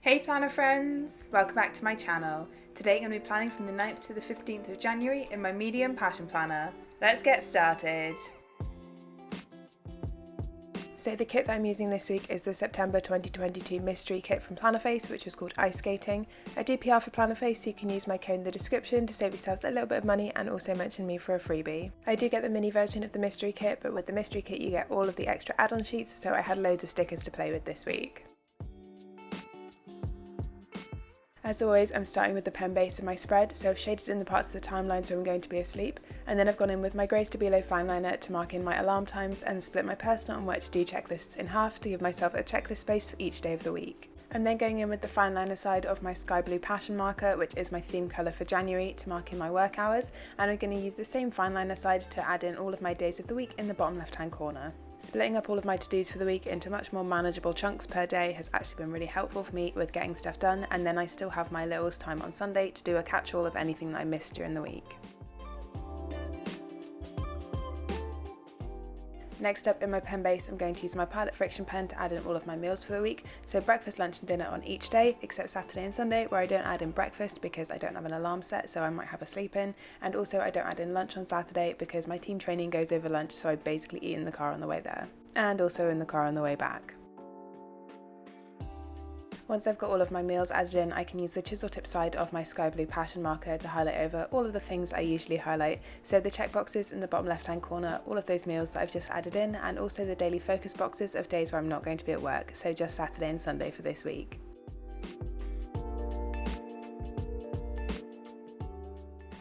Hey planner friends! Welcome back to my channel. Today I'm going to be planning from the 9th to the 15th of January in my medium passion planner. Let's get started! So the kit that I'm using this week is the September 2022 Mystery Kit from Plannerface, which was called Ice Skating. I do PR for Plannerface, so you can use my code in the description to save yourselves a little bit of money and also mention me for a freebie. I do get the mini version of the Mystery Kit, but with the Mystery Kit you get all of the extra add-on sheets, so I had loads of stickers to play with this week. As always, I'm starting with the pen base of my spread, so I've shaded in the parts of the timelines where I'm going to be asleep, and then I've gone in with my Grey Stabilo fine liner to mark in my alarm times and split my personal and where to do checklists in half to give myself a checklist space for each day of the week. I'm then going in with the fine liner side of my sky blue passion marker, which is my theme colour for January, to mark in my work hours, and I'm going to use the same fine liner side to add in all of my days of the week in the bottom left hand corner. Splitting up all of my to-dos for the week into much more manageable chunks per day has actually been really helpful for me with getting stuff done, and then I still have my littles time on Sunday to do a catch-all of anything that I missed during the week. Next up in my pen base, I'm going to use my Pilot Friction pen to add in all of my meals for the week, so breakfast, lunch and dinner on each day, except Saturday and Sunday where I don't add in breakfast because I don't have an alarm set, so I might have a sleep in, and also I don't add in lunch on Saturday because my team training goes over lunch, so I basically eat in the car on the way there, and also in the car on the way back. Once I've got all of my meals added in, I can use the chisel tip side of my sky blue passion marker to highlight over all of the things I usually highlight, so the check boxes in the bottom left hand corner, all of those meals that I've just added in, and also the daily focus boxes of days where I'm not going to be at work, so just Saturday and Sunday for this week.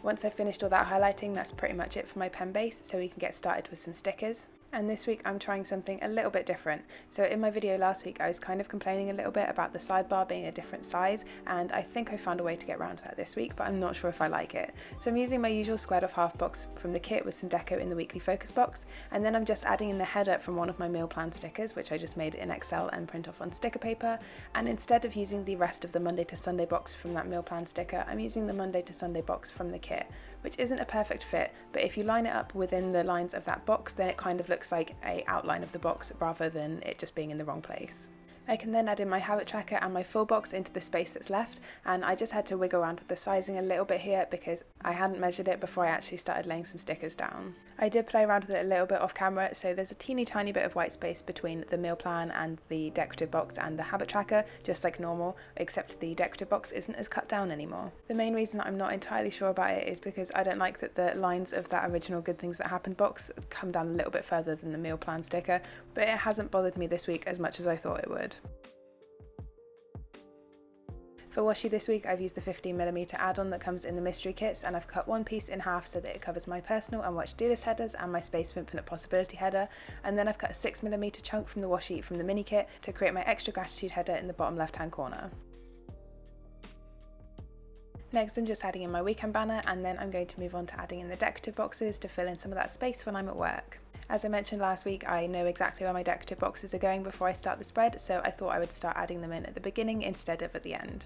Once I've finished all that highlighting, that's pretty much it for my pen base, so we can get started with some stickers. And this week I'm trying something a little bit different. So in my video last week I was kind of complaining a little bit about the sidebar being a different size, and I think I found a way to get around that this week, but I'm not sure if I like it. So I'm using my usual squared off half box from the kit with some deco in the weekly focus box, and then I'm just adding in the header from one of my meal plan stickers, which I just made in Excel and print off on sticker paper, and instead of using the rest of the Monday to Sunday box from that meal plan sticker, I'm using the Monday to Sunday box from the kit, which isn't a perfect fit, but if you line it up within the lines of that box, then it kind of looks like an outline of the box rather than it just being in the wrong place. I can then add in my habit tracker and my full box into the space that's left, and I just had to wiggle around with the sizing a little bit here because I hadn't measured it before I actually started laying some stickers down. I did play around with it a little bit off camera, so there's a teeny tiny bit of white space between the meal plan and the decorative box and the habit tracker, just like normal, except the decorative box isn't as cut down anymore. The main reason that I'm not entirely sure about it is because I don't like that the lines of that original Good Things That Happened box come down a little bit further than the meal plan sticker, but it hasn't bothered me this week as much as I thought it would. For washi this week I've used the 15mm add-on that comes in the mystery kits, and I've cut one piece in half so that it covers my personal and what to do list headers and my Space of Infinite Possibility header, and then I've cut a 6mm chunk from the washi from the mini kit to create my extra gratitude header in the bottom left hand corner. Next I'm just adding in my weekend banner, and then I'm going to move on to adding in the decorative boxes to fill in some of that space when I'm at work. As I mentioned last week, I know exactly where my decorative boxes are going before I start the spread, so I thought I would start adding them in at the beginning instead of at the end.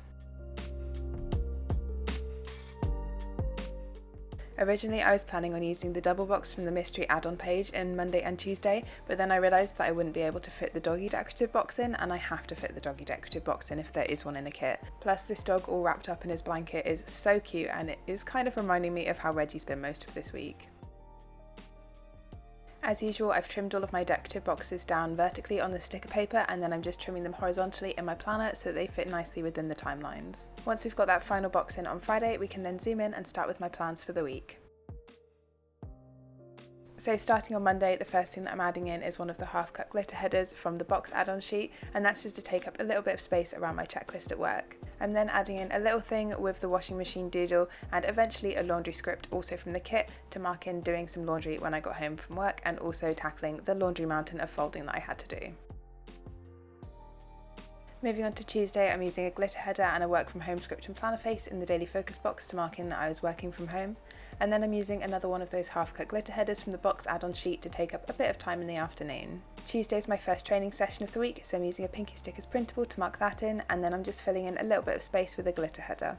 Originally I was planning on using the double box from the mystery add-on page in Monday and Tuesday, but then I realised that I wouldn't be able to fit the doggy decorative box in, and I have to fit the doggy decorative box in if there is one in a kit. Plus this dog all wrapped up in his blanket is so cute, and it is kind of reminding me of how Reggie's been most of this week. As usual, I've trimmed all of my decorative boxes down vertically on the sticker paper, and then I'm just trimming them horizontally in my planner so that they fit nicely within the timelines. Once we've got that final box in on Friday, we can then zoom in and start with my plans for the week. So starting on Monday, the first thing that I'm adding in is one of the half-cut glitter headers from the box add-on sheet, and that's just to take up a little bit of space around my checklist at work. I'm then adding in a little thing with the washing machine doodle and eventually a laundry script also from the kit to mark in doing some laundry when I got home from work, and also tackling the laundry mountain of folding that I had to do. Moving on to Tuesday, I'm using a glitter header and a work from home script from Plannerface in the daily focus box to mark in that I was working from home, and then I'm using another one of those half-cut glitter headers from the box add-on sheet to take up a bit of time in the afternoon. Tuesday is my first training session of the week, so I'm using a Pinky Stickers printable to mark that in, and then I'm just filling in a little bit of space with a glitter header.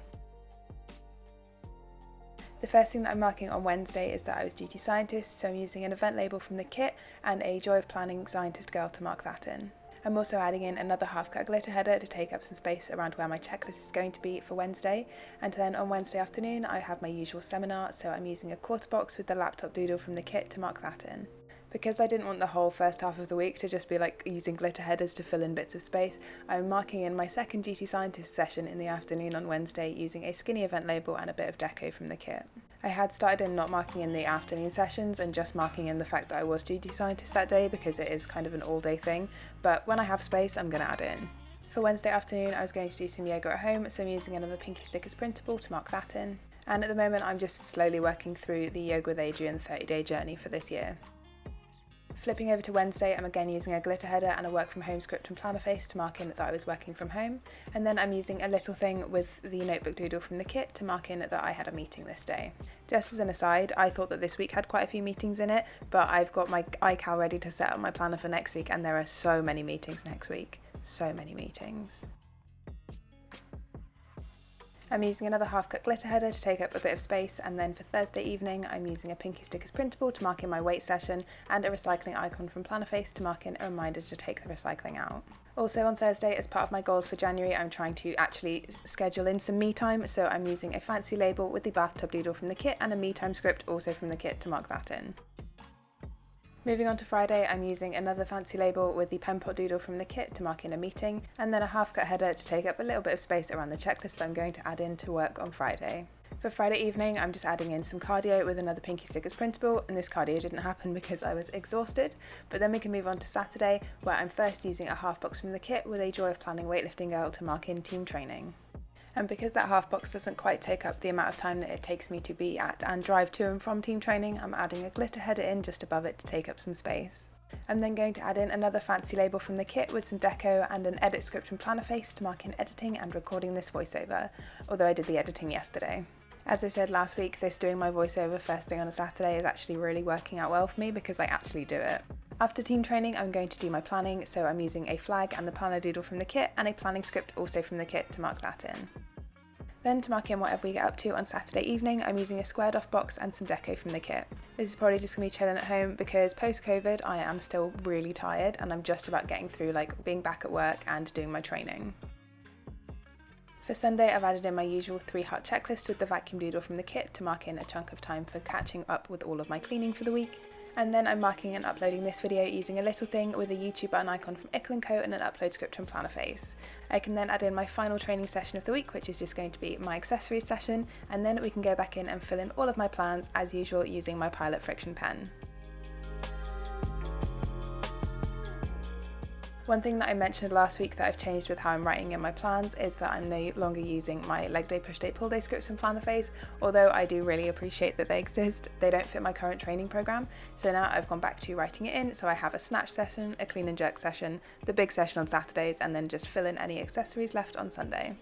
The first thing that I'm marking on Wednesday is that I was duty scientist, so I'm using an event label from the kit and a Joy of Planning scientist girl to mark that in. I'm also adding in another half-cut glitter header to take up some space around where my checklist is going to be for Wednesday, and then on Wednesday afternoon I have my usual seminar, so I'm using a quarter box with the laptop doodle from the kit to mark that in. Because I didn't want the whole first half of the week to just be like using glitter headers to fill in bits of space, I'm marking in my second Duty Scientist session in the afternoon on Wednesday using a skinny event label and a bit of deco from the kit. I had started in not marking in the afternoon sessions and just marking in the fact that I was Duty Scientist that day because it is kind of an all-day thing, but when I have space I'm going to add it in. For Wednesday afternoon I was going to do some yoga at home, so I'm using another Pinky Stickers printable to mark that in. And at the moment I'm just slowly working through the Yoga with Adriene 30-day journey for this year. Flipping over to Wednesday, I'm again using a glitter header and a work from home script from Plannerface to mark in that I was working from home, and then I'm using a little thing with the notebook doodle from the kit to mark in that I had a meeting this day. Just as an aside, I thought that this week had quite a few meetings in it, but I've got my iCal ready to set up my planner for next week, and there are so many meetings next week. So many meetings. I'm using another half-cut glitter header to take up a bit of space, and then for Thursday evening I'm using a Pinky Stickers printable to mark in my weight session and a recycling icon from Plannerface to mark in a reminder to take the recycling out. Also on Thursday, as part of my goals for January, I'm trying to actually schedule in some me time, so I'm using a fancy label with the bathtub doodle from the kit and a me time script also from the kit to mark that in. Moving on to Friday, I'm using another fancy label with the pen pot doodle from the kit to mark in a meeting, and then a half-cut header to take up a little bit of space around the checklist that I'm going to add in to work on Friday. For Friday evening, I'm just adding in some cardio with another Pinky Stickers printable, and this cardio didn't happen because I was exhausted, but then we can move on to Saturday, where I'm first using a half box from the kit with a Joy of Planning Weightlifting Girl to mark in team training. And because that half box doesn't quite take up the amount of time that it takes me to be at and drive to and from team training, I'm adding a glitter header in just above it to take up some space. I'm then going to add in another fancy label from the kit with some deco and an edit script from Plannerface to mark in editing and recording this voiceover, although I did the editing yesterday. As I said last week, this doing my voiceover first thing on a Saturday is actually really working out well for me because I actually do it. After team training, I'm going to do my planning, so I'm using a flag and the planner doodle from the kit and a planning script also from the kit to mark that in. Then to mark in whatever we get up to on Saturday evening, I'm using a squared off box and some deco from the kit. This is probably just going to be chilling at home because post-COVID I am still really tired and I'm just about getting through being back at work and doing my training. For Sunday, I've added in my usual 3-heart checklist with the vacuum doodle from the kit to mark in a chunk of time for catching up with all of my cleaning for the week. And then I'm marking and uploading this video using a little thing with a YouTube button icon from Ickle & Co and an upload script from Plannerface. I can then add in my final training session of the week, which is just going to be my accessories session, and then we can go back in and fill in all of my plans as usual using my Pilot Friction pen. One thing that I mentioned last week that I've changed with how I'm writing in my plans is that I'm no longer using my leg day, push day, pull day scripts from Plannerface. Although I do really appreciate that they exist, they don't fit my current training program. So now I've gone back to writing it in, so I have a snatch session, a clean and jerk session, the big session on Saturdays, and then just fill in any accessories left on Sunday.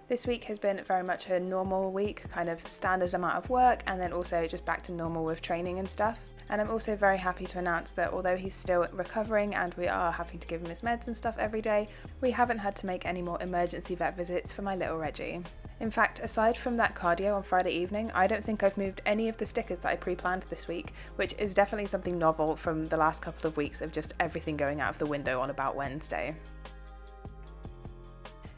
This week has been very much a normal week, kind of standard amount of work, and then also just back to normal with training and stuff. And I'm also very happy to announce that although he's still recovering and we are having to give him his meds and stuff every day, we haven't had to make any more emergency vet visits for my little Reggie. In fact, aside from that cardio on Friday evening, I don't think I've moved any of the stickers that I pre-planned this week, which is definitely something novel from the last couple of weeks of just everything going out of the window on about Wednesday.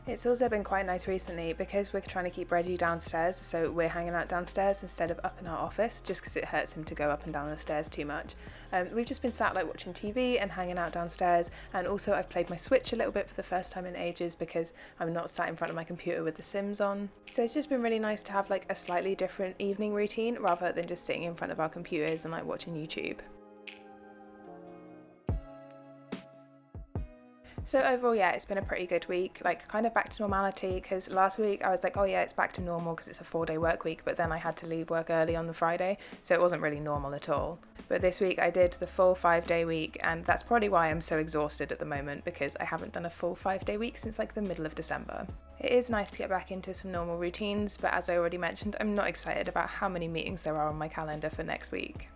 It's also been quite nice recently because we're trying to keep Reggie downstairs, so we're hanging out downstairs instead of up in our office, just because it hurts him to go up and down the stairs too much. We've just been sat watching TV and hanging out downstairs, and also I've played my Switch a little bit for the first time in ages because I'm not sat in front of my computer with The Sims on. So it's just been really nice to have a slightly different evening routine rather than just sitting in front of our computers and watching YouTube. So overall, yeah, it's been a pretty good week, kind of back to normality, because last week I was oh yeah, it's back to normal because it's a 4-day work week, but then I had to leave work early on the Friday, so it wasn't really normal at all. But this week I did the full 5-day week, and that's probably why I'm so exhausted at the moment, because I haven't done a full 5-day week since the middle of December. It is nice to get back into some normal routines, but as I already mentioned, I'm not excited about how many meetings there are on my calendar for next week.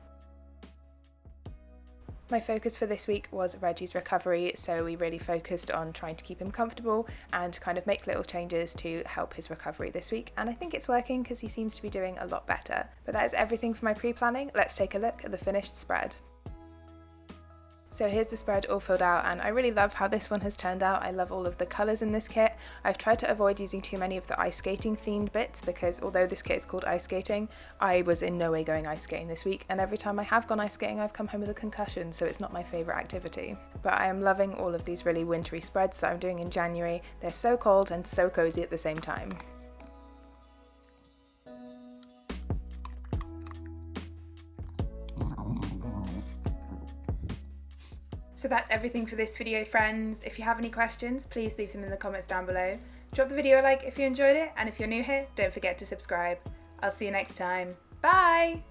My focus for this week was Reggie's recovery, so we really focused on trying to keep him comfortable and kind of make little changes to help his recovery this week, and I think it's working because he seems to be doing a lot better. But that is everything for my pre-planning. Let's take a look at the finished spread. So here's the spread all filled out, and I really love how this one has turned out. I love all of the colours in this kit. I've tried to avoid using too many of the ice skating themed bits because although this kit is called ice skating, I was in no way going ice skating this week, and every time I have gone ice skating I've come home with a concussion, so it's not my favourite activity. But I am loving all of these really wintry spreads that I'm doing in January. They're so cold and so cosy at the same time. So that's everything for this video, friends. If you have any questions, please leave them in the comments down below. Drop the video a like if you enjoyed it, and if you're new here, don't forget to subscribe. I'll see you next time. Bye!